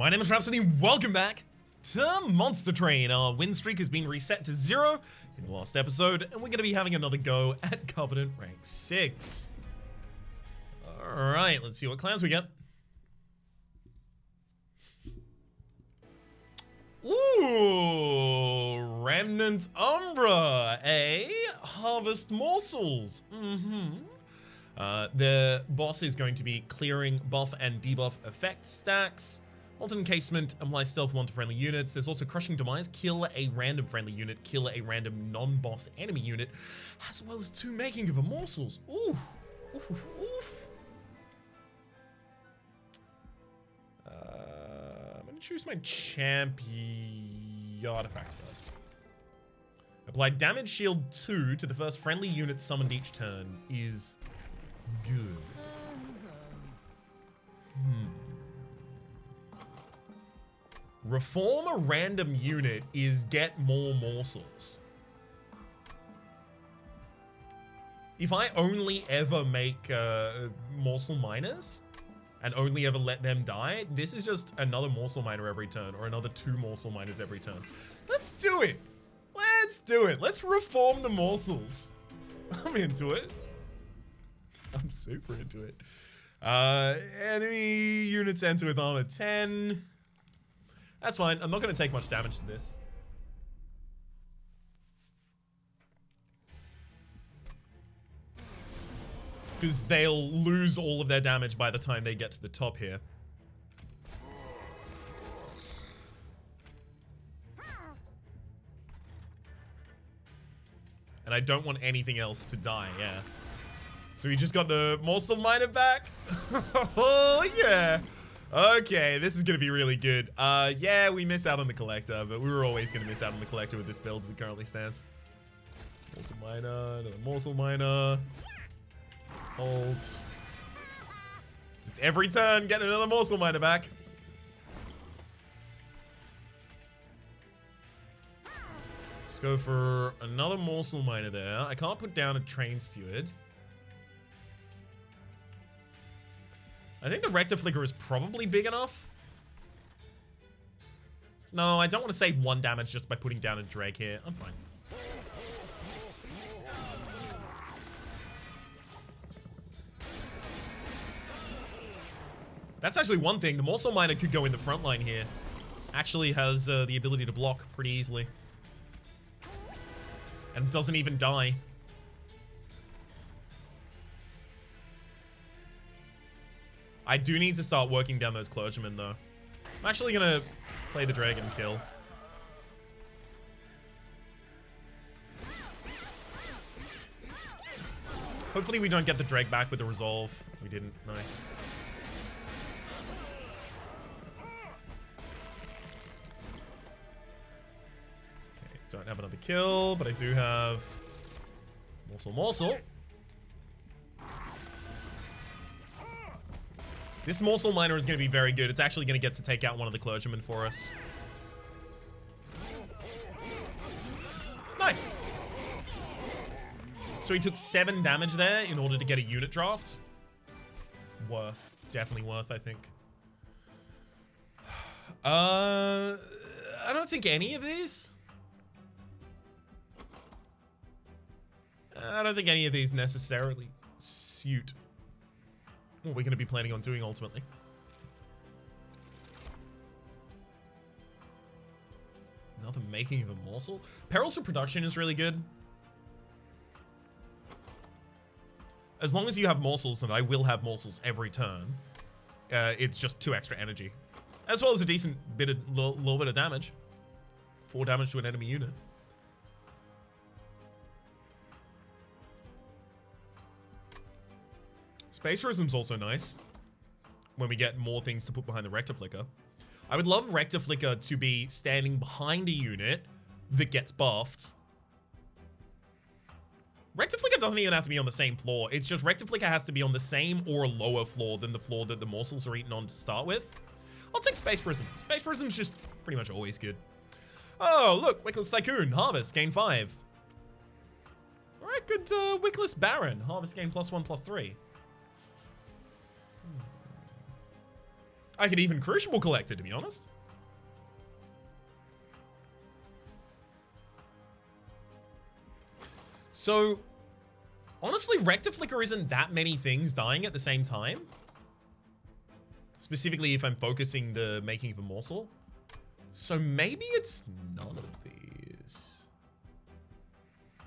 My name is Rhapsody, welcome back to Monster Train. Our win streak has been reset to 0 in the last episode, and we're going to be having another go at Covenant rank 6. Alright, let's see what clans we get. Ooh, Remnant Umbra, harvest morsels. The boss is going to be clearing buff and debuff effect stacks. Molten Encasement, apply stealth 1 to friendly units. There's also Crushing Demise, kill a random friendly unit, kill a random non-boss enemy unit, as well as 2 making of a morsels. Ooh. Oof, oof, oof. I'm gonna choose my champion artifact first. Apply damage shield 2 to the first friendly unit summoned each turn is good. Reform a random unit is get more morsels. If I only ever make morsel miners and only ever let them die, this is just another morsel miner every turn or another 2 morsel miners every turn. Let's do it. Let's do it. Let's reform the morsels. I'm into it. I'm super into it. Enemy units enter with armor 10. That's fine. I'm not going to take much damage to this. Because they'll lose all of their damage by the time they get to the top here. And I don't want anything else to die, yeah. So we just got the morsel miner back. Oh, yeah. Okay, this is going to be really good. Yeah, we miss out on the collector, but we were always going to miss out on the collector with this build as it currently stands. Morsel miner, another morsel miner. Holds. Just every turn, get another morsel miner back. Let's go for another morsel miner there. I can't put down a train steward. I think the Rector Flicker is probably big enough. No, I don't want to save 1 damage just by putting down a Dreg here. I'm fine. That's actually one thing. The Morsel Miner could go in the front line here. Actually has the ability to block pretty easily. And doesn't even die. I do need to start working down those clergymen, though. I'm actually going to play the dragon kill. Hopefully we don't get the drag back with the resolve. We didn't. Nice. Okay, don't have another kill, but I do have morsel. This morsel miner is going to be very good. It's actually going to get to take out one of the clergymen for us. Nice. So he took 7 damage there in order to get a unit draft. Worth. Definitely worth, I think. I don't think any of these. I don't think any of these necessarily suit what we're going to be planning on doing ultimately. Another making of a morsel. Perils of Production is really good. As long as you have morsels, and I will have morsels every turn, it's just 2 extra energy. As well as a decent bit of, little bit of damage. 4 damage to an enemy unit. Space Prism's also nice when we get more things to put behind the Rector Flicker. I would love Rector Flicker to be standing behind a unit that gets buffed. Rector Flicker doesn't even have to be on the same floor. It's just Rector Flicker has to be on the same or lower floor than the floor that the morsels are eaten on to start with. I'll take Space Prism. Space Prism's just pretty much always good. Oh, look, Wickless Tycoon, Harvest, gain 5. All right, good Wickless Baron, Harvest gain +1/+3. I could even Crucible Collector, to be honest. So, honestly, Rectiflicker isn't that many things dying at the same time. Specifically if I'm focusing the making of a morsel. So maybe it's none of these.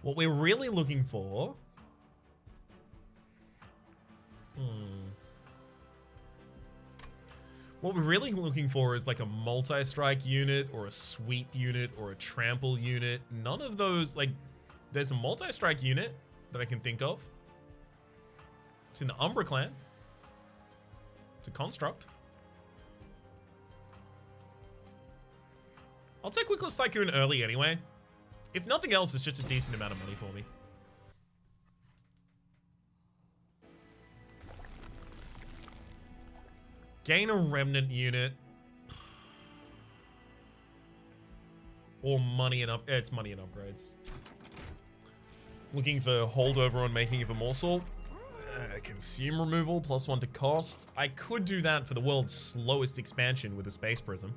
What we're really looking for... What we're really looking for is like a multi-strike unit or a sweep unit or a trample unit. None of those, like, there's a multi-strike unit that I can think of. It's in the Umbra clan. It's a construct. I'll take Wickless Tycoon early anyway. If nothing else, it's just a decent amount of money for me. Gain a Remnant unit. Or money and it's money and upgrades. Looking for holdover on making of a morsel. Consume removal, +1 to cost. I could do that for the world's slowest expansion with a Space Prism.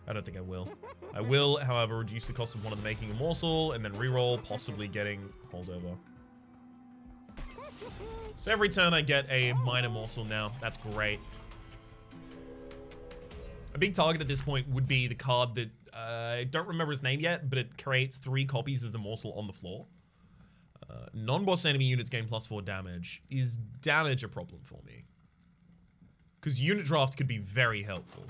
I don't think I will. I will, however, reduce the cost of one of the making a morsel and then reroll, possibly getting holdover. So every turn I get a minor morsel now. That's great. A big target at this point would be the card that I don't remember his name yet, but it creates 3 copies of the morsel on the floor. Non-boss enemy units gain +4 damage. Is damage a problem for me? Because unit draft could be very helpful.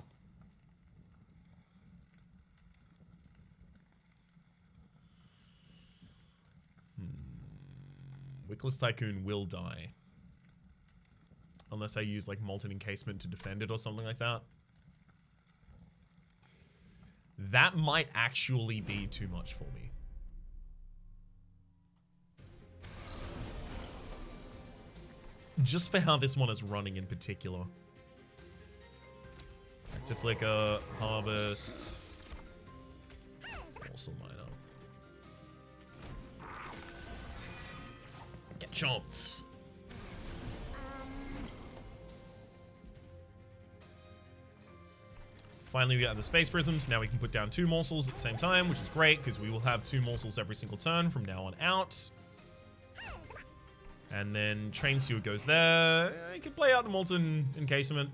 Wickless Tycoon will die. Unless I use like Molten Encasement to defend it or something like that. That might actually be too much for me. Just for how this one is running in particular. Active Flicker, Harvest, Morsel Miner. Get chomped. Finally, we got the Space Prisms. Now we can put down 2 morsels at the same time, which is great because we will have 2 morsels every single turn from now on out. And then Train Steward goes there. You can play out the Molten Encasement.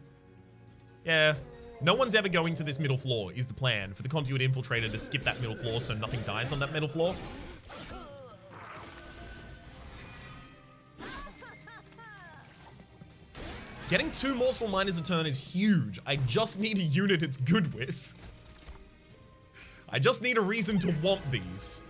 Yeah. No one's ever going to this middle floor, is the plan. For the Conduit Infiltrator to skip that middle floor so nothing dies on that middle floor. Getting 2 Morsel Miners a turn is huge. I just need a unit it's good with. I just need a reason to want these.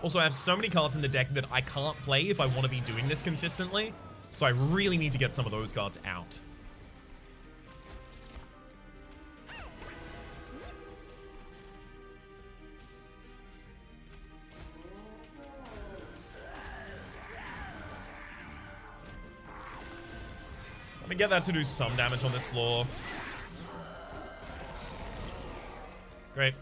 Also, I have so many cards in the deck that I can't play if I want to be doing this consistently. So I really need to get some of those cards out. Let me get that to do some damage on this floor. Great.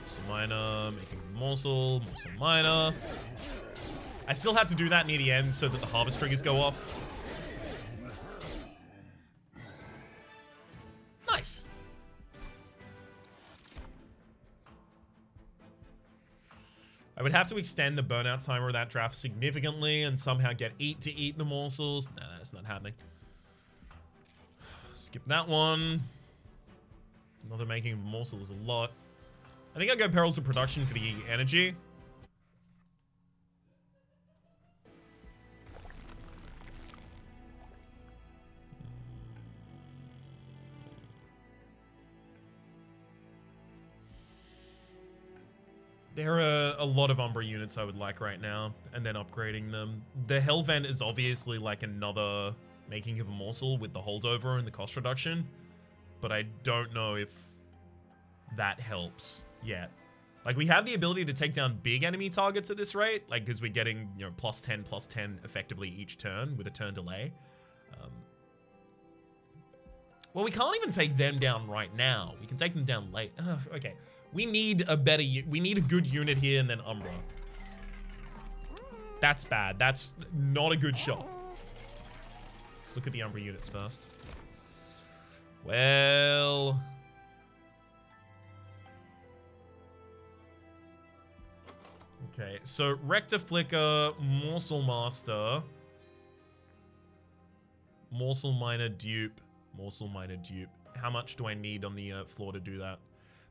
Morsel Miner, making Morsel Miner. I still have to do that near the end so that the harvest triggers go off. Nice. I would have to extend the burnout timer of that draft significantly and somehow get Eat to eat the morsels. Nah, that's not happening. Skip that one. Another making of a morsel is a lot. I think I'll go Perils of Production for the energy. There are a lot of Umbra units I would like right now, and then upgrading them. The Hellvent is obviously like another making of a morsel with the holdover and the cost reduction, but I don't know if that helps yet. Like, we have the ability to take down big enemy targets at this rate, like, because we're getting, you know, +10/+10 effectively each turn with a turn delay. Well, we can't even take them down right now. We can take them down late. Okay. We need a better, we need a good unit here and then Umbra. That's bad. That's not a good shot. Let's look at the Umbra units first. Well... Okay, so Rector Flicker, Morsel Master, Morsel Miner Dupe, Morsel Miner Dupe. How much do I need on the floor to do that?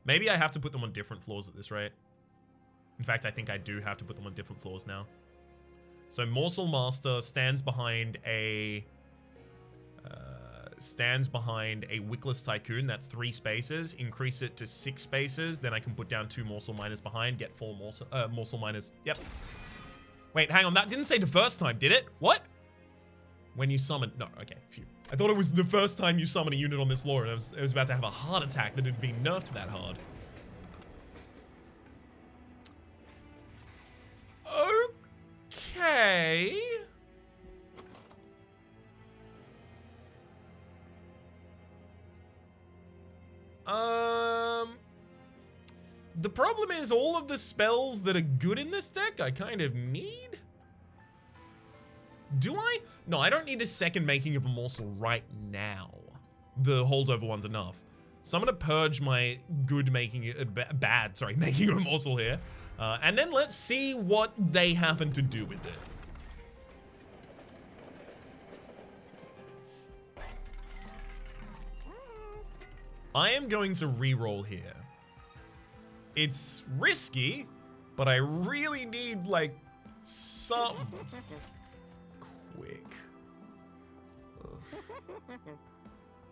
Maybe I have to put them on different floors at this rate. In fact, I think I do have to put them on different floors now. So Morsel Master stands behind a Wickless Tycoon. That's 3 spaces. Increase it to 6 spaces. Then I can put down 2 Morsel Miners behind. Get 4 Morsel Miners. Yep. Wait, hang on. That didn't say the first time, did it? What? When you summon... No, okay. Phew. I thought it was the first time you summon a unit on this floor, and I was about to have a heart attack that had been nerfed that hard. Okay. The problem is all of the spells that are good in this deck I kind of need. Do I? No, I don't need the second making of a morsel right now. The holdover one's enough. So I'm gonna purge my good making, making a morsel here. And then let's see what they happen to do with it. I am going to reroll here. It's risky, but I really need, like, something quick. Ugh.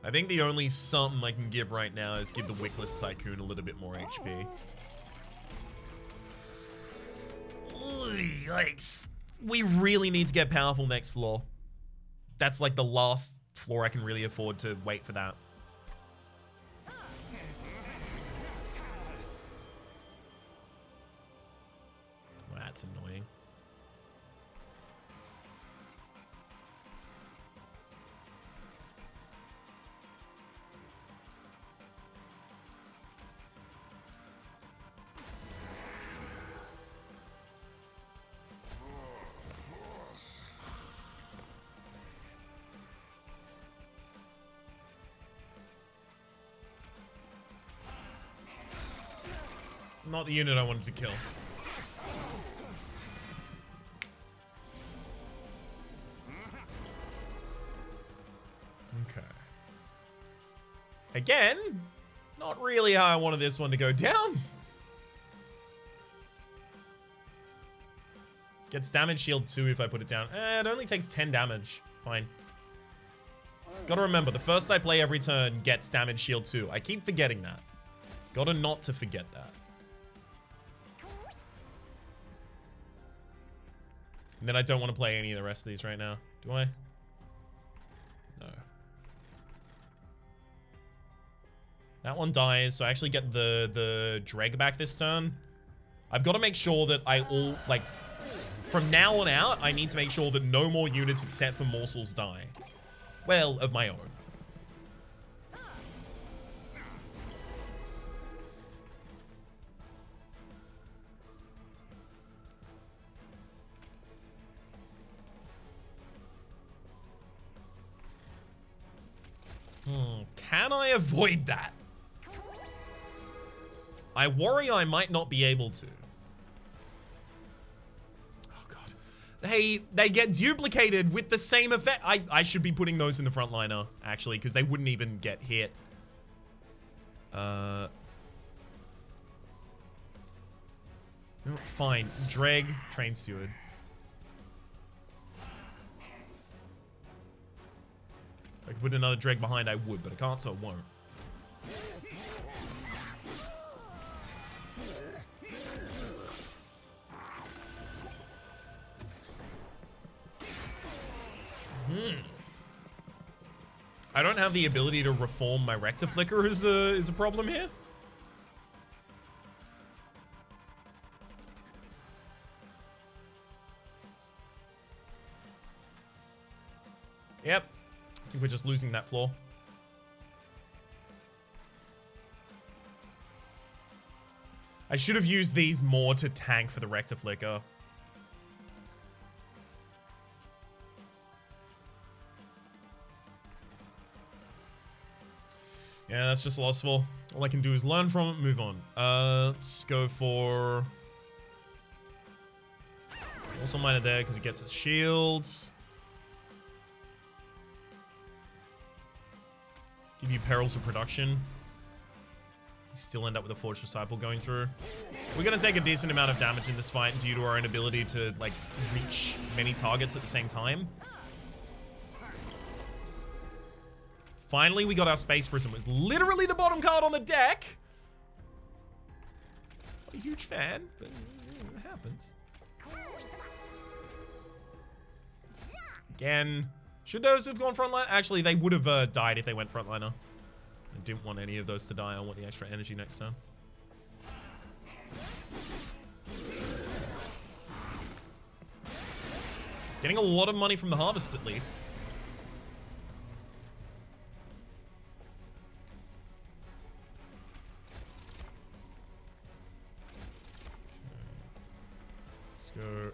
I think the only something I can give right now is give the Wickless Tycoon a little bit more HP. Yikes. We really need to get powerful next floor. That's like the last floor I can really afford to wait for that. That's annoying. Not the unit I wanted to kill. Okay. Again, not really how I wanted this one to go down. Gets damage shield 2 if I put it down. It only takes 10 damage. Fine. Gotta remember, the first I play every turn gets damage shield 2. I keep forgetting that. Gotta not to forget that. And then I don't want to play any of the rest of these right now. Do I? No. That one dies, so I actually get the Dreg back this turn. I've got to make sure that from now on out, I need to make sure that no more units except for morsels die. Well, of my own. Can I avoid that? I worry I might not be able to. Oh god. They get duplicated with the same effect. I should be putting those in the front liner, actually, because they wouldn't even get hit. Fine. Dreg, Train Steward. If I could put another Dreg behind, I would, but I can't, so it won't. I don't have the ability to reform my Rector Flicker is a problem here. Yep. I think we're just losing that floor. I should have used these more to tank for the Rector Flicker. Yeah, that's just lostful. All I can do is learn from it, move on. Let's go for... Also miner there because it gets its shields. Give you perils of production. You still end up with a Forge Disciple going through. We're going to take a decent amount of damage in this fight due to our inability to, like, reach many targets at the same time. Finally, we got our Space Prism. It was literally the bottom card on the deck. Not a huge fan, but it happens. Again, should those have gone frontline? Actually, they would have died if they went frontliner. I didn't want any of those to die. I want the extra energy next turn. Getting a lot of money from the harvests, at least. Okay. Let's go.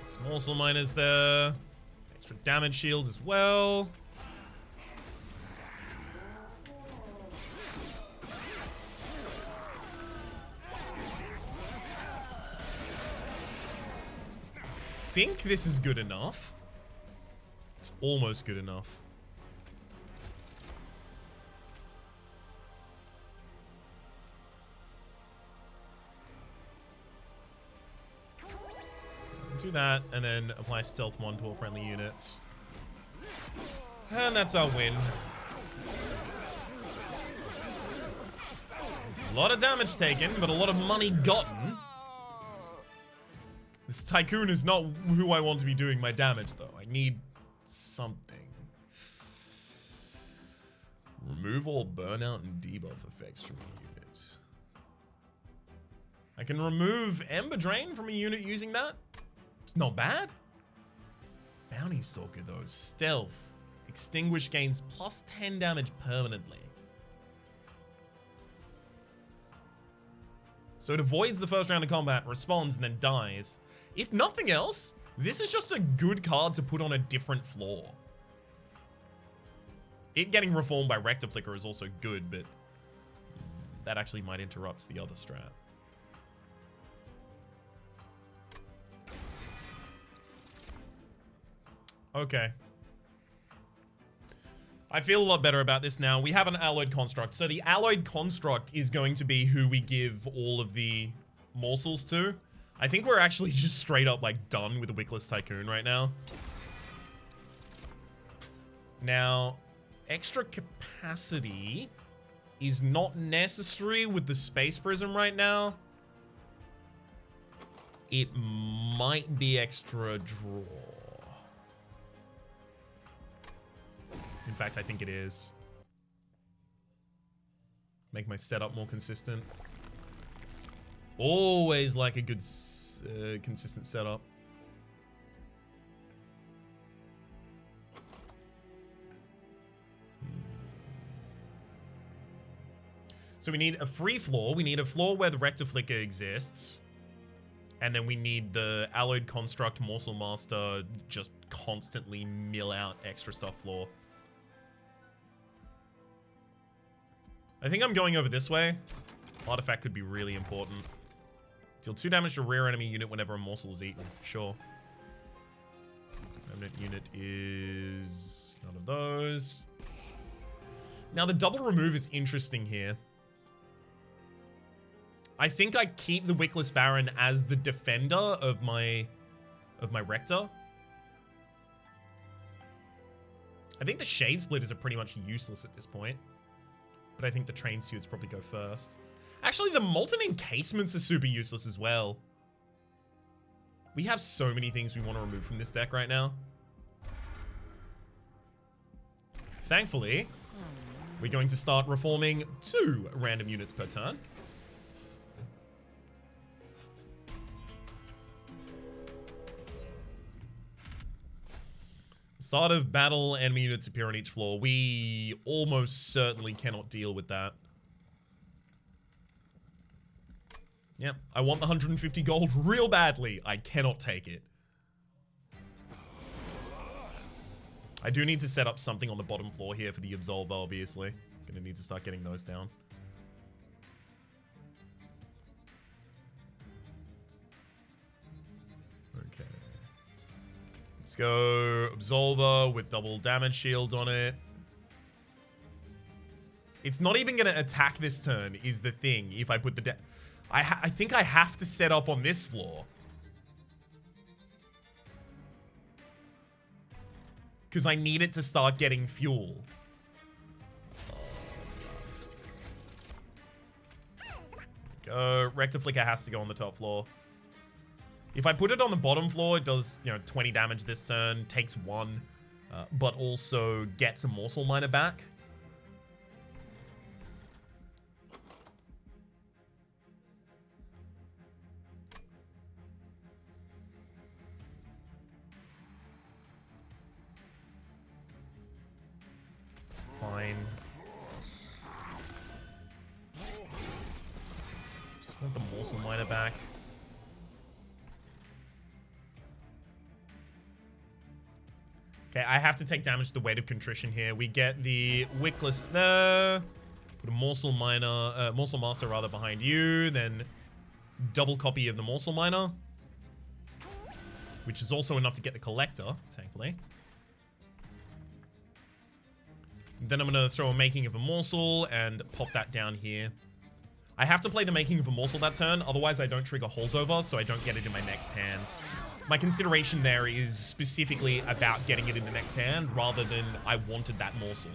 Some morsel miners there. Extra damage shields as well. I think this is good enough. It's almost good enough. Do that, and then apply Stealth 1 to all friendly units. And that's our win. A lot of damage taken, but a lot of money gotten. This Tycoon is not who I want to be doing my damage, though. I need something. Remove all burnout and debuff effects from a unit. I can remove Ember Drain from a unit using that. It's not bad. Bounty Stalker, though. Stealth. Extinguish gains plus 10 damage permanently. So it avoids the first round of combat, responds, and then dies. If nothing else, this is just a good card to put on a different floor. It getting reformed by Rector Flicker is also good, but that actually might interrupt the other strat. Okay. I feel a lot better about this now. We have an Alloyed Construct. So the Alloyed Construct is going to be who we give all of the morsels to. I think we're actually just straight up, like, done with the Wickless Tycoon right now. Now, extra capacity is not necessary with the Space Prism right now. It might be extra draw. In fact, I think it is. Make my setup more consistent. Always like a good, consistent setup. So we need a free floor. We need a floor where the Rector Flicker exists. And then we need the Alloyed Construct Morsel Master just constantly mill out extra stuff floor. I think I'm going over this way. Artifact could be really important. Deal 2 damage to a rare enemy unit whenever a morsel is eaten. Sure. Remnant unit is none of those. Now the double remove is interesting here. I think I keep the Wickless Baron as the defender of my Rector. I think the Shade Splitters are pretty much useless at this point. But I think the Train Suits probably go first. Actually, the Molten Encasements are super useless as well. We have so many things we want to remove from this deck right now. Thankfully, we're going to start reforming 2 random units per turn. Start of battle, enemy units appear on each floor. We almost certainly cannot deal with that. Yep, I want the 150 gold real badly. I cannot take it. I do need to set up something on the bottom floor here for the Absolver, obviously. Gonna need to start getting those down. Okay. Let's go Absolver with double damage shield on it. It's not even going to attack this turn is the thing if I put the... I think I have to set up on this floor. Because I need it to start getting fuel. Go. Rectiflicker has to go on the top floor. If I put it on the bottom floor, it does, 20 damage this turn, takes 1, but also gets a Morsel Miner back. Fine. Just want the Morsel Miner back. Okay, I have to take damage to the Weight of Contrition here. We get the Wickless there. Put a Morsel Miner, Morsel Master rather behind you. Then double copy of the Morsel Miner. Which is also enough to get the Collector, thankfully. Then I'm going to throw a Making of a Morsel and pop that down here. I have to play the Making of a Morsel that turn, otherwise I don't trigger Holdover, so I don't get it in my next hand. My consideration there is specifically about getting it in the next hand, rather than I wanted that Morsel.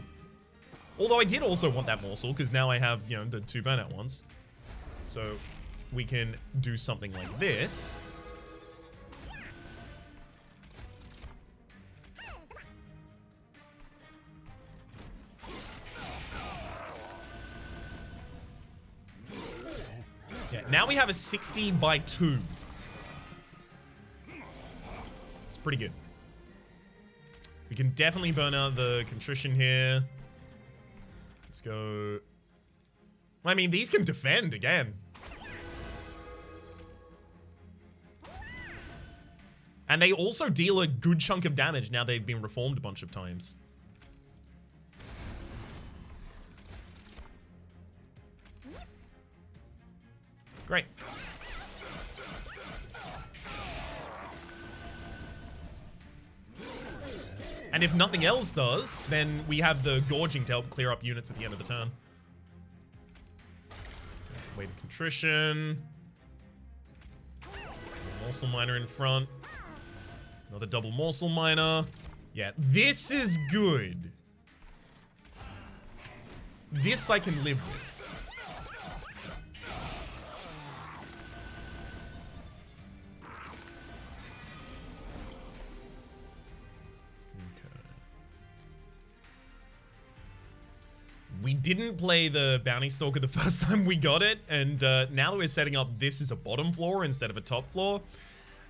Although I did also want that Morsel, because now I have, the 2 burnout ones. So we can do something like this. Yeah, now we have a 60 by 2. It's pretty good. We can definitely burn out the Contrition here. Let's go. I mean, these can defend again. And they also deal a good chunk of damage now they've been reformed a bunch of times. Great. And if nothing else does, then we have the Gorging to help clear up units at the end of the turn. Weight of Contrition. Morsel Miner in front. Another double Morsel Miner. Yeah, this is good. This I can live with. We didn't play the Bounty Stalker the first time we got it, and now that we're setting up this as a bottom floor instead of a top floor,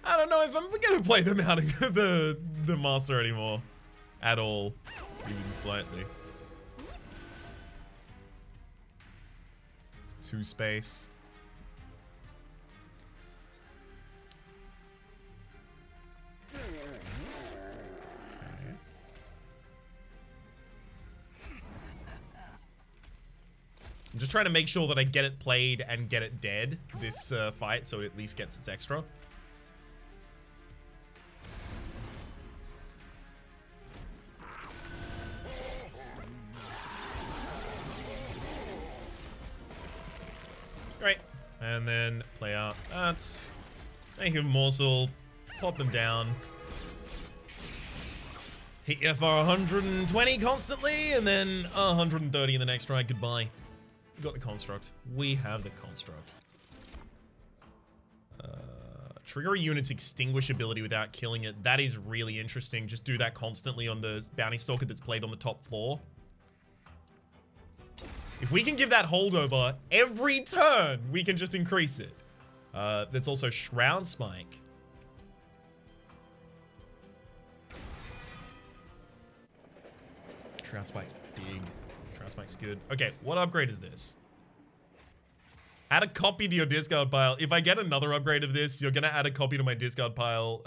I don't know if I'm going to play them out of the Master anymore. At all. Even slightly. It's 2 space. I'm just trying to make sure that I get it played and get it dead this fight, so it at least gets its extra. Great. And then play out. That's... Make a morsel. Pop them down. Hit you for 120 constantly, and then 130 in the next strike. Goodbye. We got the construct. We have the construct. Trigger a unit's extinguish ability without killing it. That is really interesting. Just do that constantly on the Bounty Stalker that's played on the top floor. If we can give that holdover every turn, we can just increase it. There's also Shroud Spike. Shroud Spike's big. Shroud Spike's good. Okay, what upgrade is this? Add a copy to your discard pile. If I get another upgrade of this, you're gonna add a copy to my discard pile.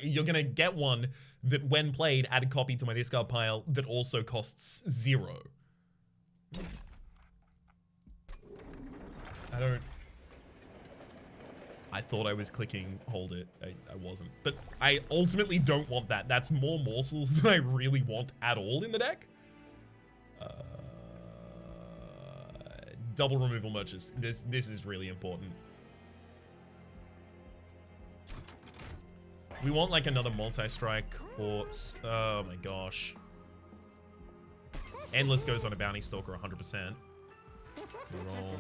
You're gonna get one that when played, add a copy to my discard pile that also costs 0. I thought I was clicking hold it. I wasn't. But I ultimately don't want that. That's more morsels than I really want at all in the deck. Double removal merchants. This is really important. We want like another multi-strike or... Oh my gosh. Endless goes on a bounty stalker 100%. Roll.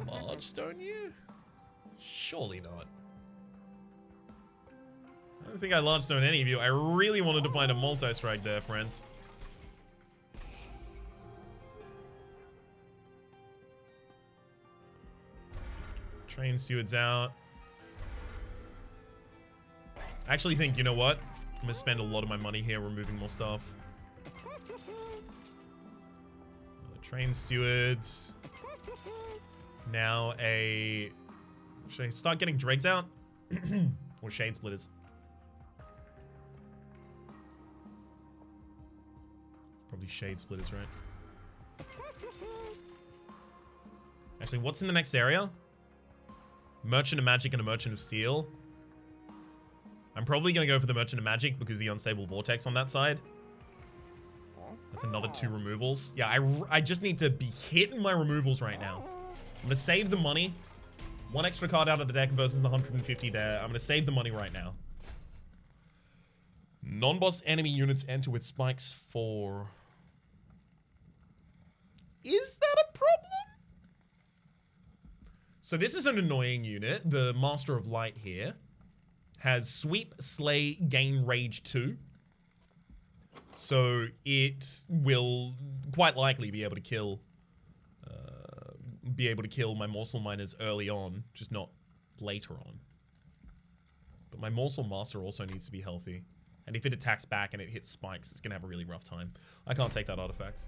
Enlarge, don't you? Surely not. I don't think I large stone any of you. I really wanted to find a multi-strike there, friends. Train stewards out. I actually think, you know what? I'm gonna spend a lot of my money here removing more stuff. Train stewards. Now a... Should I start getting dregs out? Or shade splitters? Probably shade splitters, right? Actually, what's in the next area? Merchant of Magic and a Merchant of Steel. I'm probably going to go for the Merchant of Magic because the Unstable Vortex on that side. That's another 2 removals. Yeah, I just need to be hitting my removals right now. I'm going to save the money. 1 extra card out of the deck versus the 150 there. I'm going to save the money right now. Non-boss enemy units enter with spikes for... Is that a problem? So this is an annoying unit. The Master of Light here has Sweep, Slay, Gain Rage 2. So it will quite likely be able to kill my Morsel Miners early on, just not later on. But my Morsel Master also needs to be healthy. And if it attacks back and it hits spikes, it's going to have a really rough time. I can't take that artifact.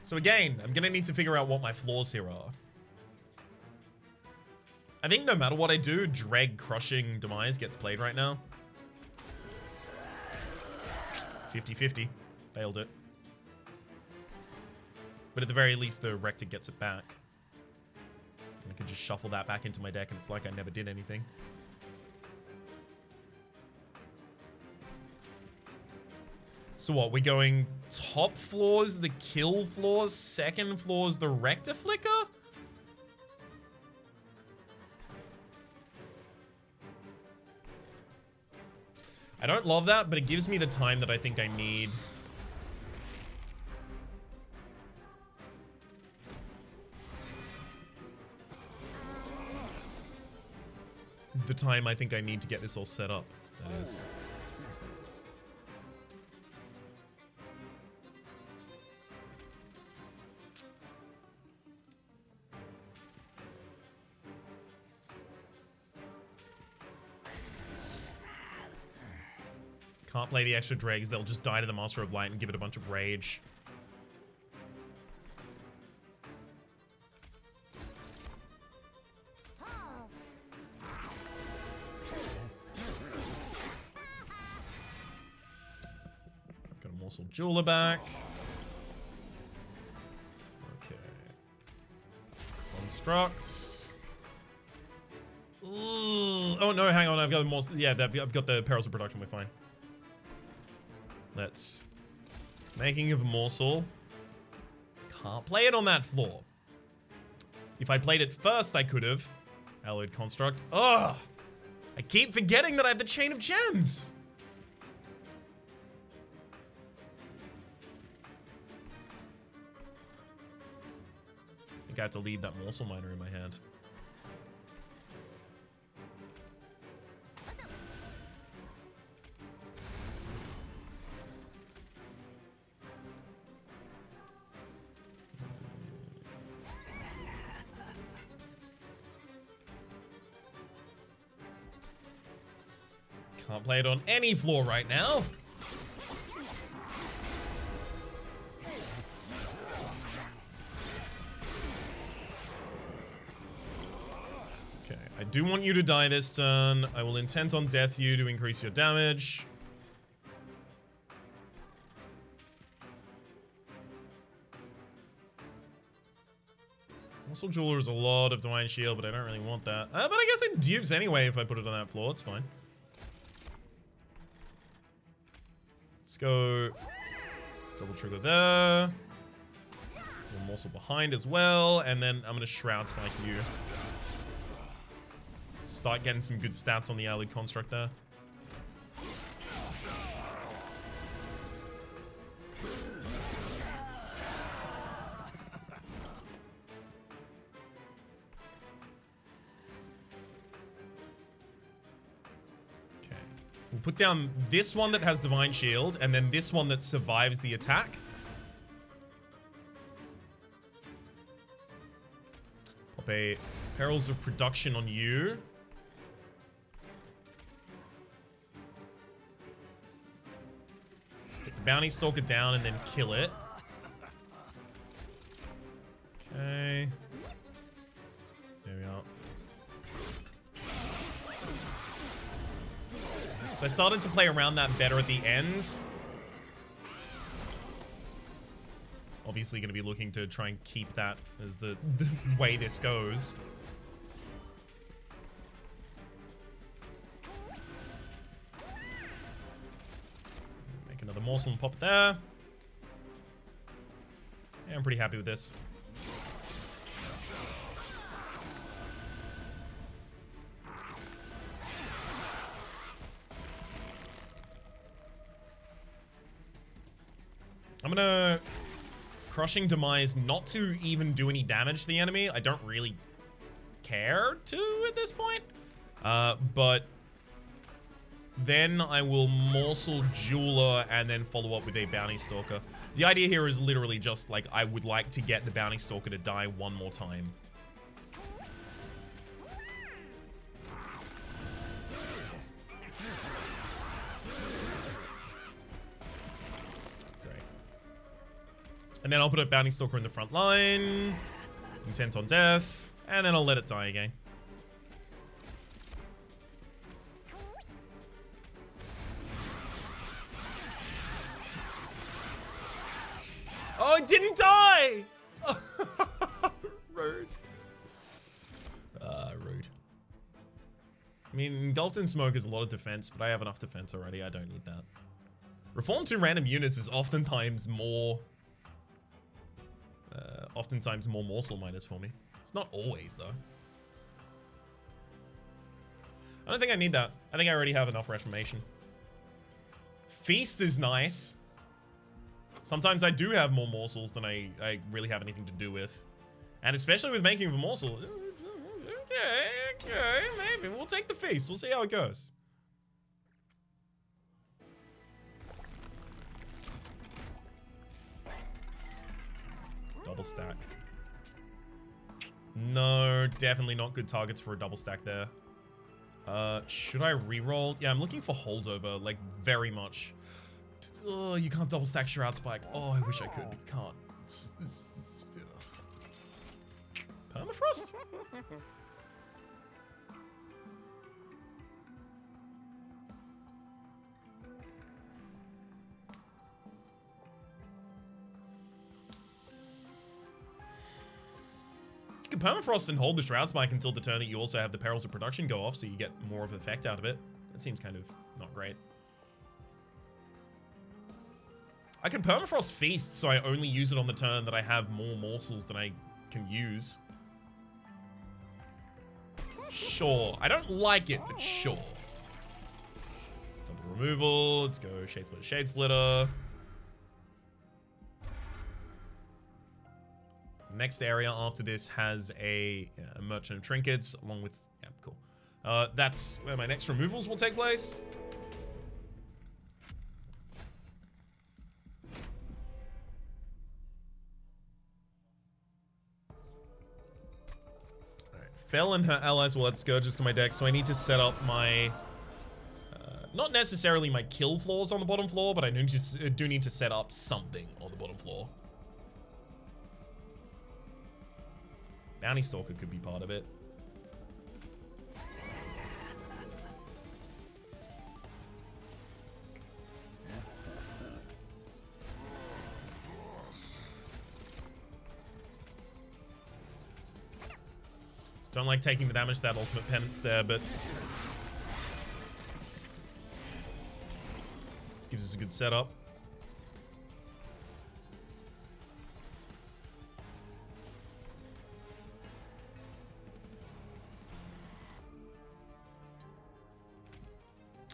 So again, I'm going to need to figure out what my flaws here are. I think no matter what I do, Dreg Crushing Demise gets played right now. 50-50. Failed it. But at the very least, the Rector gets it back. And I can just shuffle that back into my deck and it's like I never did anything. So what, we're going top floors, the kill floors, second floors, the Rector Flicker? I don't love that, but it gives me the time that I think I need. The time I think I need to get this all set up, that is. Can't play the extra dregs. They'll just die to the Master of Light and give it a bunch of rage. Got a Morsel Jeweler back. Okay. Constructs. Ooh. Oh no, hang on. I've got the Morsel. Yeah, I've got the Perils of Production. We're fine. Let's... Making of a Morsel. Can't play it on that floor. If I played it first, I could have. Alloyed Construct. Ugh! I keep forgetting that I have the Chain of Gems! I think I have to leave that Morsel Miner in my hand. Can't play it on any floor right now. I do want you to die this turn. I will intent on death you to increase your damage. Muscle Jeweler is a lot of Divine Shield, but I don't really want that. But I guess it dupes anyway if I put it on that floor. It's fine. Let's go double trigger there. One morsel behind as well. And then I'm going to Shroud Spike you. Start getting some good stats on the allied construct there. We'll put down this one that has Divine Shield, and then this one that survives the attack. Pop a Perils of Production on you. Let's get the Bounty Stalker down and then kill it. Okay. There we are. So I started to play around that better at the ends. Obviously going to be looking to try and keep that as the way this goes. Make another morsel and pop it there. Yeah, I'm pretty happy with this. I'm gonna Crushing Demise not to even do any damage to the enemy. I don't really care to at this point. But then I will Morsel Jeweler and then follow up with a Bounty Stalker. The idea here is literally just like I would like to get the Bounty Stalker to die one more time. And then I'll put a Bounty Stalker in the front line. Intent on death. And then I'll let it die again. Oh, it didn't die! Rude. Rude. I mean, Engulfed in Smoke is a lot of defense, but I have enough defense already. I don't need that. Reform 2 random units is oftentimes more morsel minus for me. It's not always, though. I don't think I need that. I think I already have enough Reformation. Feast is nice. Sometimes I do have more morsels than I really have anything to do with. And especially with making of a morsel. Okay, maybe. We'll take the feast. We'll see how it goes. Double stack. No, definitely not good targets for a double stack there. Should I reroll? Yeah, I'm looking for holdover, like, very much. Oh, you can't double stack Shroud Spike. Oh, I wish I could, but you can't. Permafrost? You can Permafrost and hold the Shroud Spike until the turn that you also have the Perils of Production go off, so you get more of an effect out of it. That seems kind of not great. I can Permafrost Feast, so I only use it on the turn that I have more morsels than I can use. Sure. I don't like it, but sure. Double removal. Let's go Shade Splitter, Shade Splitter. Next area after this has a Merchant of Trinkets, along with... Yeah, cool. That's where my next removals will take place. Fel and her allies will add Scourges to my deck, so I need to set up my... not necessarily my kill floors on the bottom floor, but I do need to set up something on the bottom floor. Bounty Stalker could be part of it. Don't like taking the damage to that ultimate penance there, but gives us a good setup.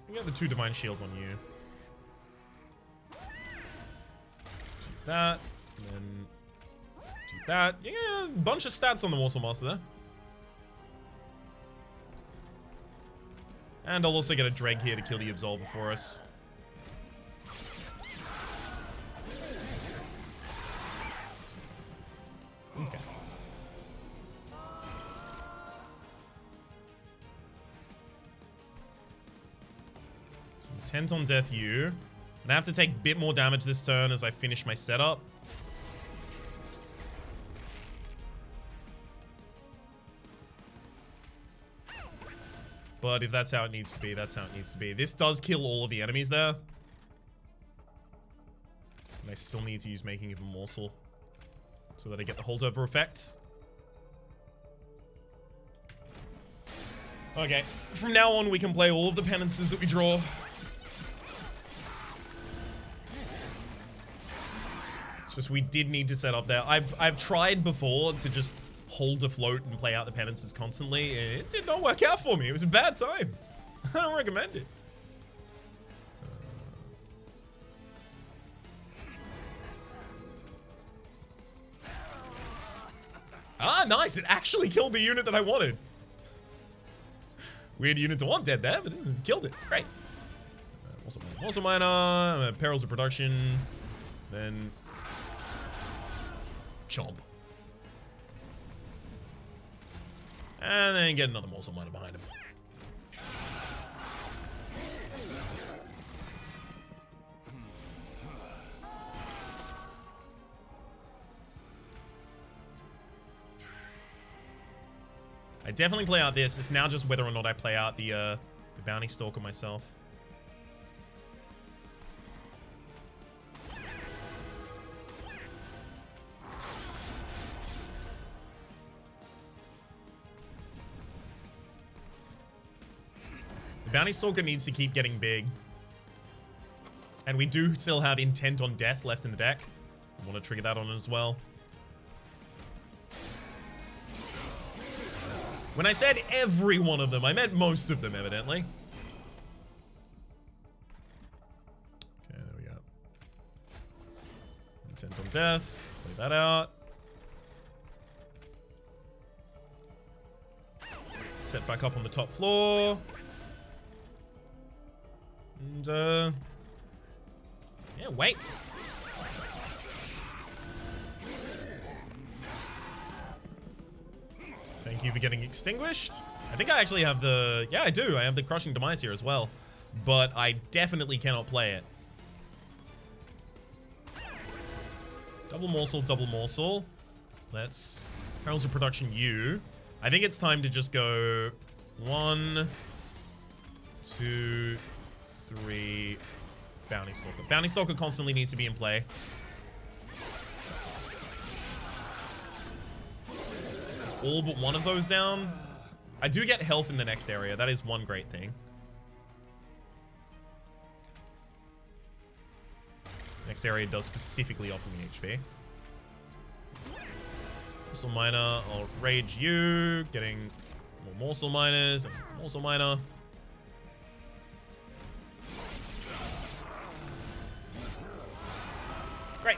We have the 2 divine shields on you. Do that, and then do that. Yeah, a bunch of stats on the Morsel Master there. And I'll also get a Dreg here to kill the Absolver for us. Okay. So intent on death you. I'm gonna have to take a bit more damage this turn as I finish my setup. But if that's how it needs to be, that's how it needs to be. This does kill all of the enemies there. And I still need to use Making of a Morsel so that I get the holdover effect. Okay, from now on we can play all of the penances that we draw. It's just we did need to set up there. I've tried before to just hold afloat and play out the penances constantly. It did not work out for me. It was a bad time. I don't recommend it. Ah, nice. It actually killed the unit that I wanted. Weird unit to want dead there, but it killed it. Great. Also minor, perils of production. Then chomp. And then get another Morsel Miner behind him. I definitely play out this. It's now just whether or not I play out the Bounty Stalker myself. The Bounty Stalker needs to keep getting big. And we do still have Intent on Death left in the deck. I want to trigger that on as well. When I said every one of them, I meant most of them, evidently. Okay, there we go. Intent on Death. Play that out. Set back up on the top floor. And, yeah, wait. Thank you for getting extinguished. I think I actually have the... Yeah, I do. I have the Crushing Demise here as well. But I definitely cannot play it. Double Morsel, double Morsel. Let's... Perils of Production U. I think it's time to just go... 1, 2, 3... Bounty Stalker. Bounty Stalker constantly needs to be in play. All but one of those down. I do get health in the next area. That is one great thing. Next area does specifically offer me HP. Morsel Miner. I'll rage you. Getting more Morsel Miners. And Morsel Miner. Great.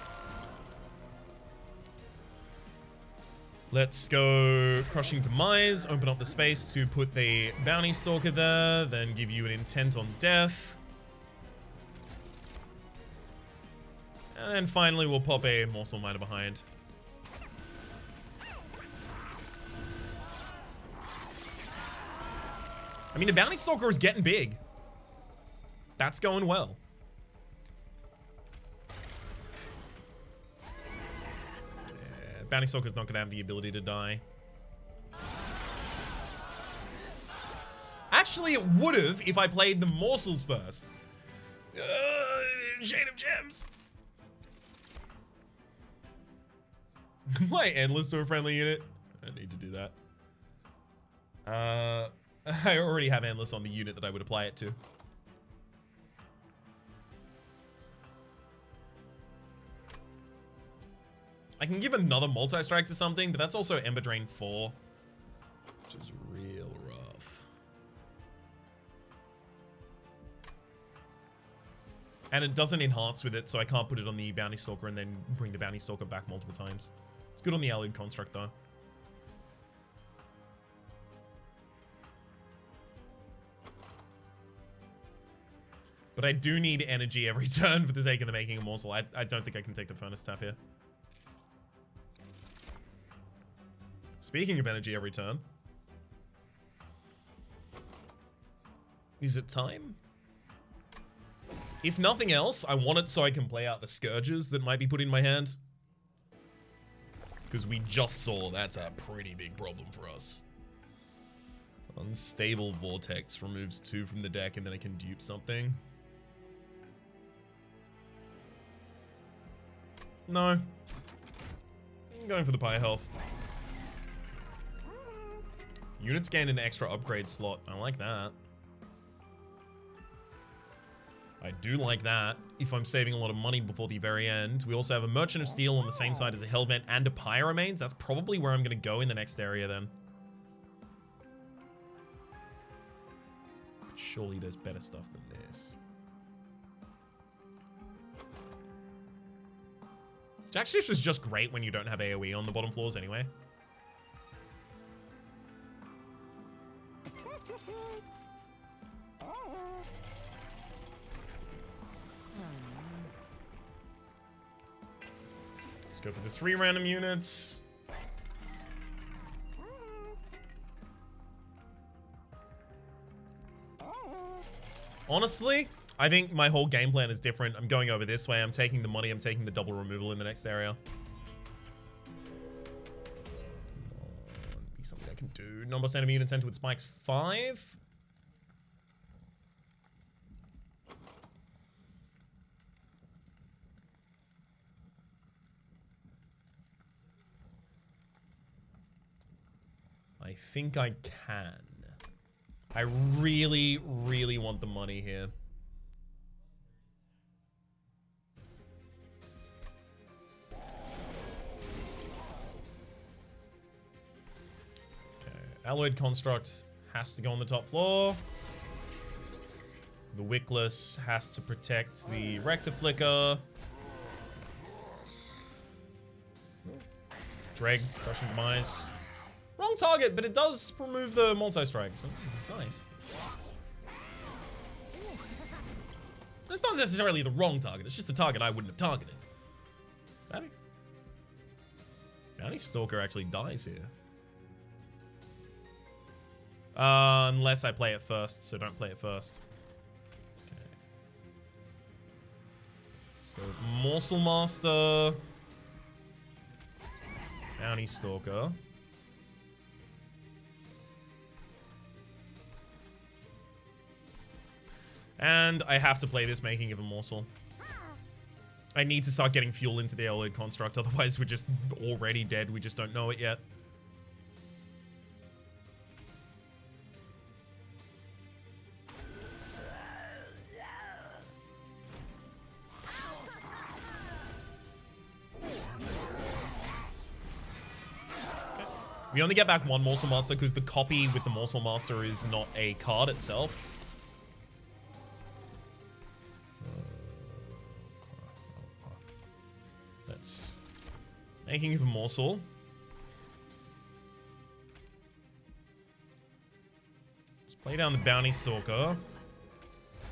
Let's go Crushing Demise, open up the space to put the Bounty Stalker there, then give you an Intent on Death. And then finally we'll pop a Morsel Miner behind. I mean, the Bounty Stalker is getting big. That's going well. Bounty Stalker's not going to have the ability to die. Actually, it would have if I played the morsels first. Shade of Gems. Why endless to a friendly unit? I need to do that. I already have Endless on the unit that I would apply it to. I can give another multi-strike to something, but that's also Ember Drain 4, which is real rough. And it doesn't enhance with it, so I can't put it on the Bounty Stalker and then bring the Bounty Stalker back multiple times. It's good on the Alloyed Construct, though. But I do need energy every turn for the sake of the making a morsel. I don't think I can take the Furnace Tap here. Speaking of energy every turn. Is it time? If nothing else, I want it so I can play out the Scourges that might be put in my hand. Because we just saw that's a pretty big problem for us. Unstable Vortex removes 2 from the deck and then I can dupe something. No. I'm going for the Pyre Health. Units gain an extra upgrade slot. I like that. I do like that. If I'm saving a lot of money before the very end. We also have a Merchant of Steel on the same side as a Hellvent and a Pyramanes. That's probably where I'm going to go in the next area then. But surely there's better stuff than this. Jack Shifts was just great when you don't have AoE on the bottom floors anyway. Let's go for the 3 random units. Honestly, I think my whole game plan is different. I'm going over this way. I'm taking the money. I'm taking the double removal in the next area. Be something I can do. Non-boss enemy units enter with spikes 5. I think I can. I really, really want the money here. Okay, Alloyed Construct has to go on the top floor. The Wickless has to protect the Rector Flicker. Dreg, Crushing Demise. Wrong target, but it does remove the multi-strike, so this is nice. That's not necessarily the wrong target, it's just a target I wouldn't have targeted. Savvy? Bounty Stalker actually dies here. Unless I play it first, so don't play it first. Okay. So, Morsel Master. Bounty Stalker. And I have to play this Making of a Morsel. I need to start getting fuel into the Alloyed Construct, otherwise we're just already dead, we just don't know it yet. We only get back 1 Morsel Master because the copy with the Morsel Master is not a card itself. That's Making of a Morsel. Let's play down the Bounty Stalker.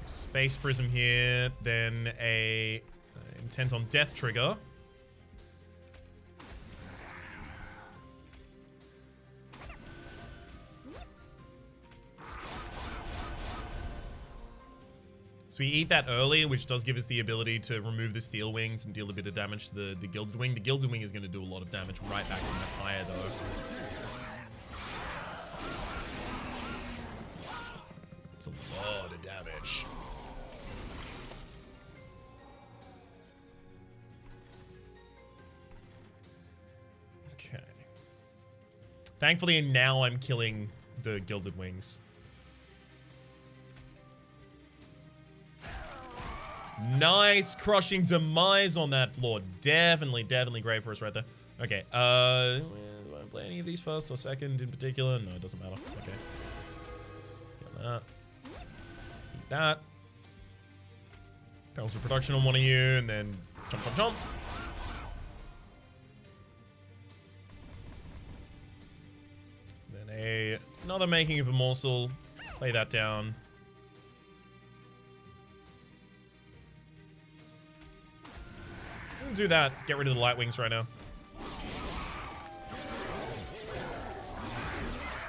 Space Prism here, then a Intent on Death trigger. So we eat that early, which does give us the ability to remove the Steel Wings and deal a bit of damage to the Gilded Wing. The Gilded Wing is going to do a lot of damage right back to my fire, though. It's a lot of damage. Okay. Thankfully, now I'm killing the Gilded Wings. Nice crushing demise on that floor. Definitely great for us right there. Okay, do I play any of these first or second in particular? No, it doesn't matter. Okay. Get that. Eat that. Panels for production on one of you, and then chomp, chomp, chomp. Then another making of a morsel. Play that down. Do that. Get rid of the light wings right now.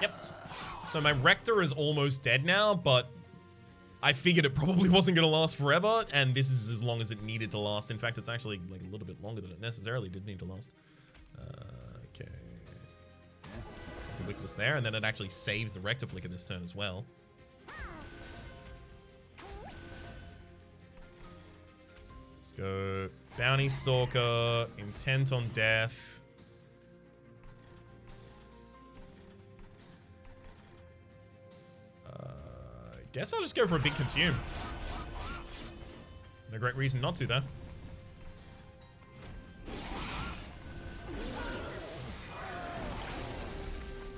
Yep. So my Rector is almost dead now, but I figured it probably wasn't going to last forever, and this is as long as it needed to last. In fact, it's actually like a little bit longer than it necessarily did need to last. Okay. The Wick was there, and then it actually saves the Rector Flicker this turn as well. Let's go. Bounty Stalker, intent on death. Guess I'll just go for a big consume. No great reason not to, though.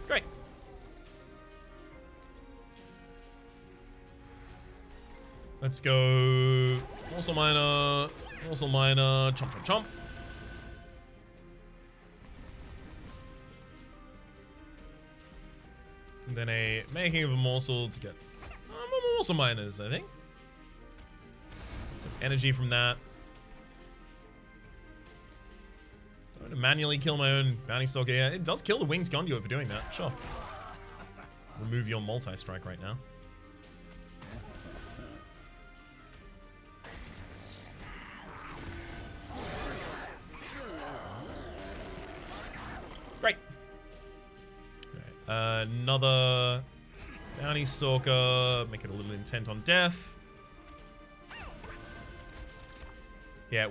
Great. Let's go. Morsel Miner. Morsel Miner. Chomp, chomp, chomp. And then a making of a morsel to get more morsel miners, I think. Get some energy from that. I'm going to manually kill my own bounty stalker. Yeah, it does kill the wings conduit for doing that. Sure. Remove your multi-strike right now. Great. Right, another bounty stalker. Make it a little intent on death. Yeah,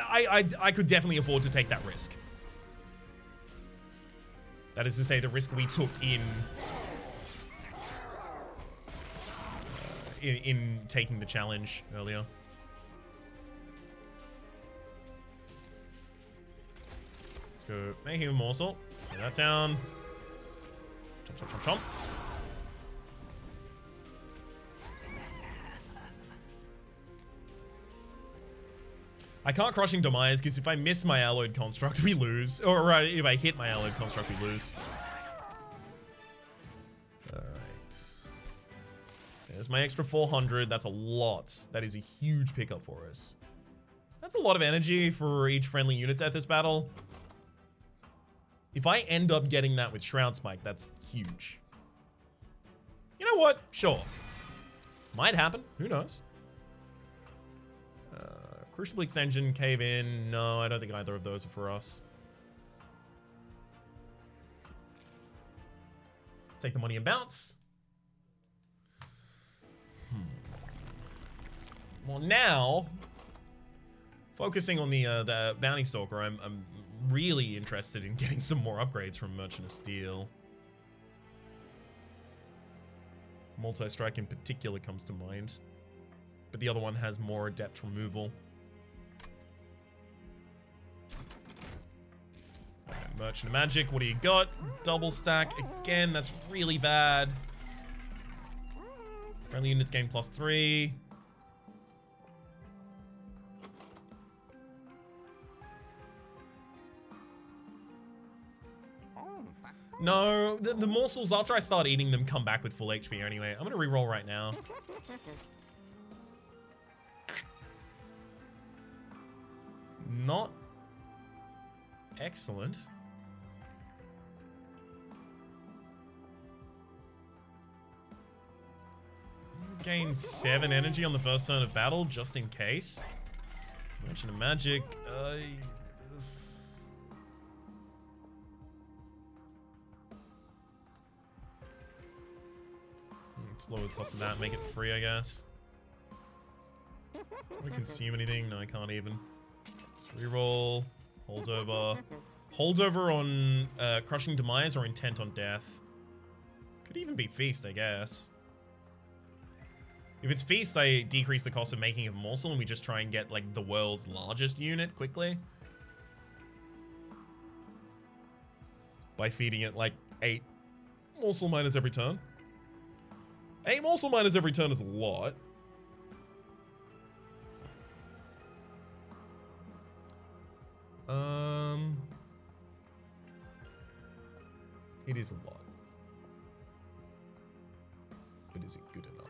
I could definitely afford to take that risk. That is to say, the risk we took in taking the challenge earlier. Let's go making a morsel. Put that down. Chomp, chomp, chomp, chomp. I can't Crushing Demise because if I miss my Alloyed Construct, we lose. Or if I hit my Alloyed Construct, we lose. Alright. There's my extra 400. That's a lot. That is a huge pickup for us. That's a lot of energy for each friendly unit at this battle. If I end up getting that with Shroud Spike, that's huge. You know what? Sure. Might happen. Who knows? Crucible Extension, Cave In. No, I don't think either of those are for us. Take the money and bounce. Well, now, focusing on the Bounty Stalker, I'm really interested in getting some more upgrades from Merchant of Steel. Multi-Strike in particular comes to mind. But the other one has more adept removal. Right, Merchant of Magic, what do you got? Double stack. Again, that's really bad. Friendly units gain +3. No, the morsels, after I start eating them, come back with full HP anyway. I'm going to reroll right now. Not excellent. Gain 7 energy on the first turn of battle, just in case. Merchant of Magic. Slow the cost of that, make it free, I guess. Can we consume anything? No, I can't even. Let's reroll. Holdover. Holdover on Crushing Demise or Intent on Death. Could even be Feast, I guess. If it's Feast, I decrease the cost of making a morsel and we just try and get, like, the world's largest unit quickly. By feeding it, like, 8 morsel miners every turn. 8 morsel miners every turn is a lot. It is a lot. But is it good enough?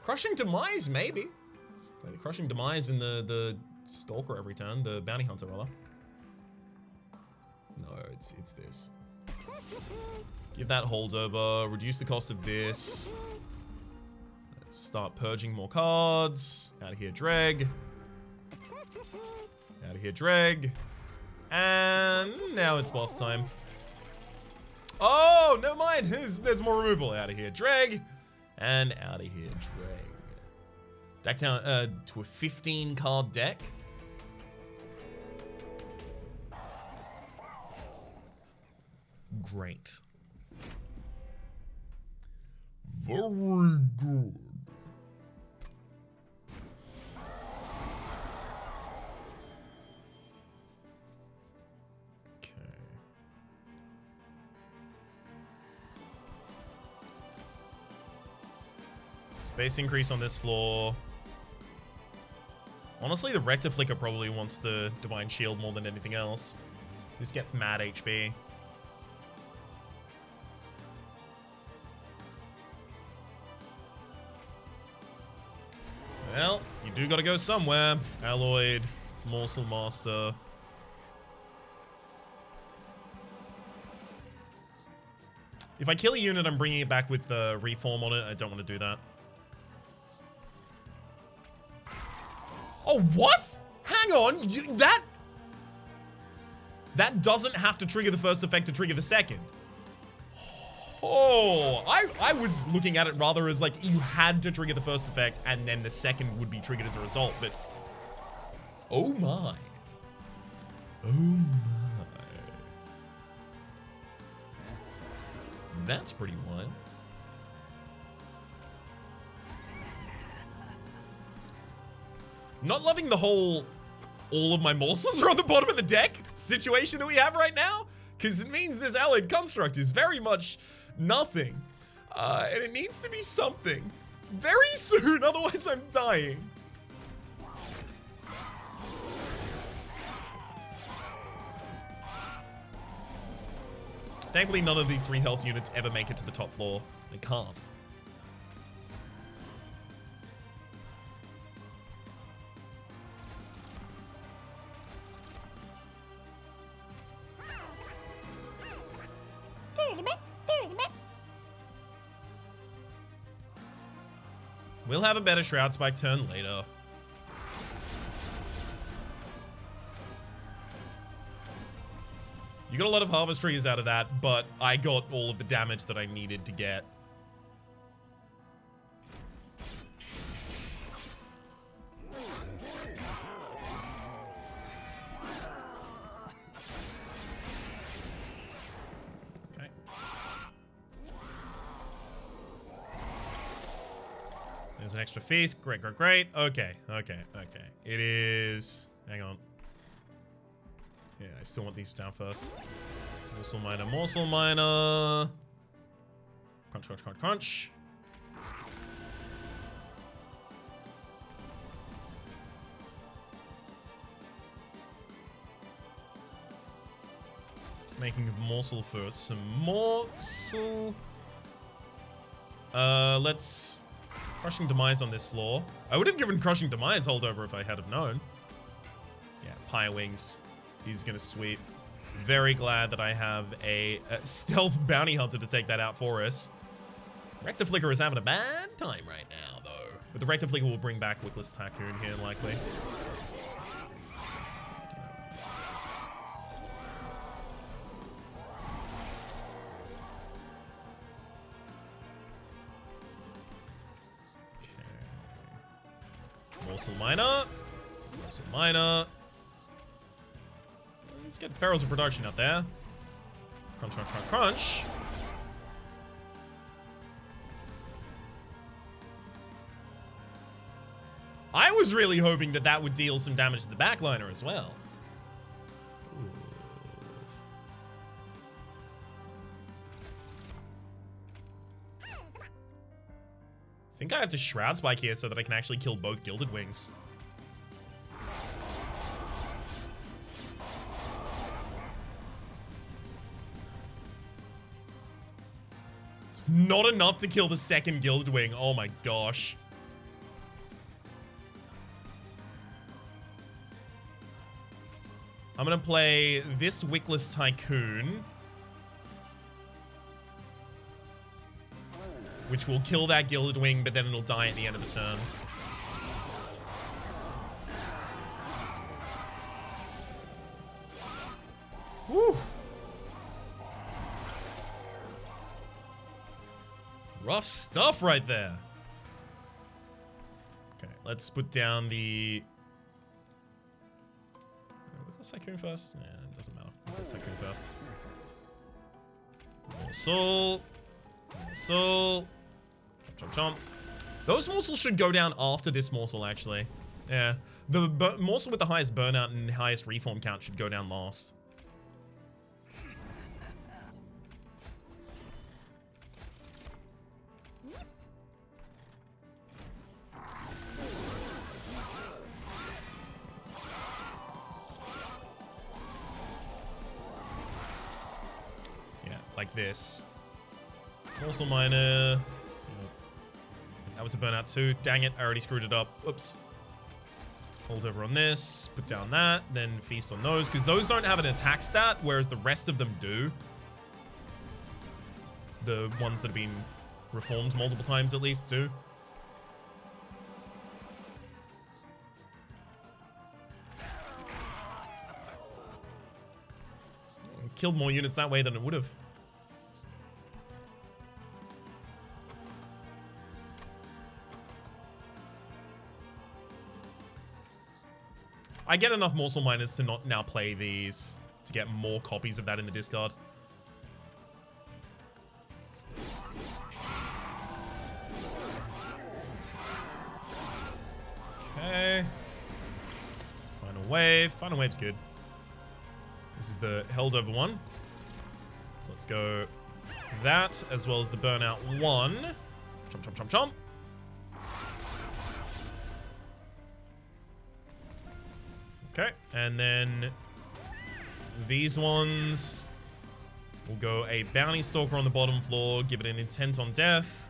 Crushing Demise, maybe. Let's play the Crushing Demise in the Stalker every turn. The Bounty Hunter, rather. No, it's this. Give that holdover. Reduce the cost of this. Let's start purging more cards. Out of here, Dreg. Out of here, Dreg. And now it's boss time. Oh, never mind. There's more removal. Out of here, Dreg. And out of here, Dreg. Deck down to a 15 card deck. Great. Very good. Space increase on this floor. Honestly, the Rectiflicker probably wants the Divine Shield more than anything else. This gets mad HP. Well, you do gotta go somewhere. Alloyed, Morsel Master. If I kill a unit, I'm bringing it back with the Reform on it. I don't want to do that. Oh, what? Hang on. That doesn't have to trigger the first effect to trigger the second. Oh, I was looking at it rather as like you had to trigger the first effect and then the second would be triggered as a result, but oh my. Oh my. That's pretty wild. Not loving the whole all of my morsels are on the bottom of the deck situation that we have right now, because it means this allied construct is very much nothing. And it needs to be something very soon, otherwise I'm dying. Thankfully, none of these 3 health units ever make it to the top floor. They can't. We'll have a better Shroud Spike turn later. You got a lot of Harvest Trees out of that, but I got all of the damage that I needed to get. Okay. There's an extra feast. Great, great, great. Okay, okay, okay. It is... Hang on. Yeah, I still want these down first. Morsel Miner, Morsel Miner. Crunch, crunch, crunch, crunch. Making a morsel for some morsel. Let's... Crushing Demise on this floor. I would have given Crushing Demise holdover if I had have known. Yeah, Pyre Wings. He's gonna sweep. Very glad that I have a stealth bounty hunter to take that out for us. Rectiflicker is having a bad time right now, though. But the Rectiflicker will bring back Wickless Tycoon here, likely. Okay. Morsel Miner. Morsel Miner. Let's get barrels of production out there. Crunch, crunch, crunch, crunch. I was really hoping that that would deal some damage to the backliner as well. Ooh. I think I have to Shroud Spike here so that I can actually kill both Gilded Wings. It's not enough to kill the second Gilded Wing. Oh my gosh. I'm gonna play this Wickless Tycoon, which will kill that Gilded Wing, but then it'll die at the end of the turn. Woo! Rough stuff right there. Okay, let's put down the... Wickless Tycoon first? Yeah, it doesn't matter. Wickless Tycoon first. Morsel. Morsel. Chomp, chomp, chomp. Those morsels should go down after this morsel, actually. Yeah. The morsel with the highest burnout and highest reform count should go down last. Yeah, like this. Morsel Miner. That was a burnout too. Dang it, I already screwed it up. Whoops. Hold over on this, put down that, then feast on those, because those don't have an attack stat, whereas the rest of them do. The ones that have been reformed multiple times at least, too. Killed more units that way than it would have. I get enough Morsel Miners to not now play these to get more copies of that in the discard. Okay. Just the final wave. Final wave's good. This is the held over one. So let's go that as well as the burnout one. Chomp, chomp, chomp, chomp. Okay, and then these ones will go a Bounty Stalker on the bottom floor, give it an intent on death.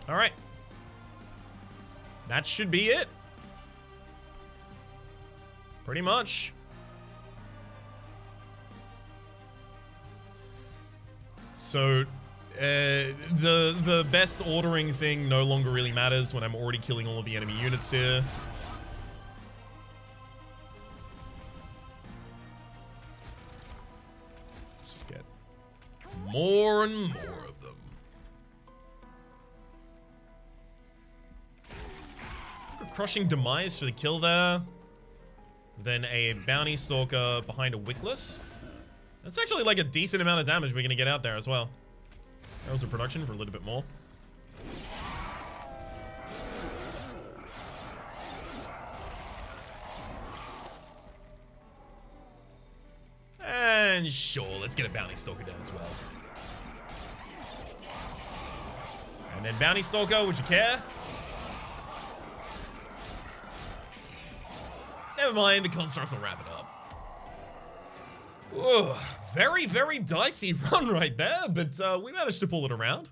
All right. That should be it. Pretty much. So, the best ordering thing no longer really matters when I'm already killing all of the enemy units here. Let's just get more and more of them. Crushing Demise for the kill there. Then a Bounty Stalker behind a Wickless. That's actually like a decent amount of damage we're going to get out there as well. Barrels of production for a little bit more. And sure, let's get a Bounty Stalker down as well. And then Bounty Stalker, would you care? Never mind, the Construct will wrap it up. Whoa, very, very dicey run right there, but we managed to pull it around.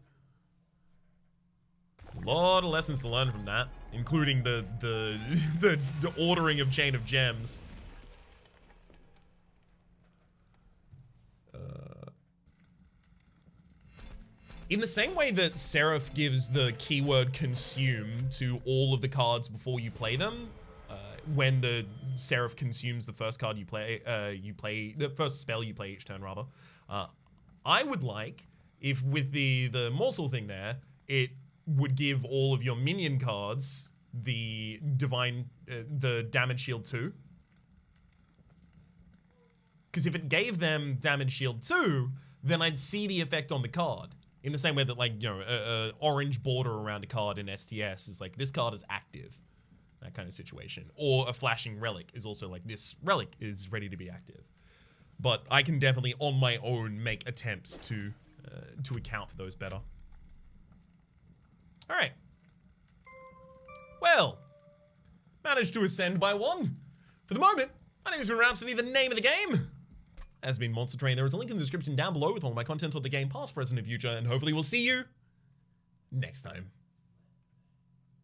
A lot of lessons to learn from that, including the ordering of Chain of Gems. In the same way that Seraph gives the keyword consume to all of the cards before you play them, when the Seraph consumes the first card you play the first spell you play each turn, rather. I would like if with the morsel thing there, it would give all of your minion cards the the damage shield 2. Because if it gave them damage shield 2, then I'd see the effect on the card. In the same way that, like, you know, a orange border around a card in STS is like, this card is active. That kind of situation. Or a flashing relic is also like, this relic is ready to be active. But I can definitely, on my own, make attempts to account for those better. All right. Well, managed to ascend by 1. For the moment, my name is Rhapsody, the name of the game has been Monster Train. There is a link in the description down below with all my content of the game, past, present, and future, and hopefully we'll see you next time.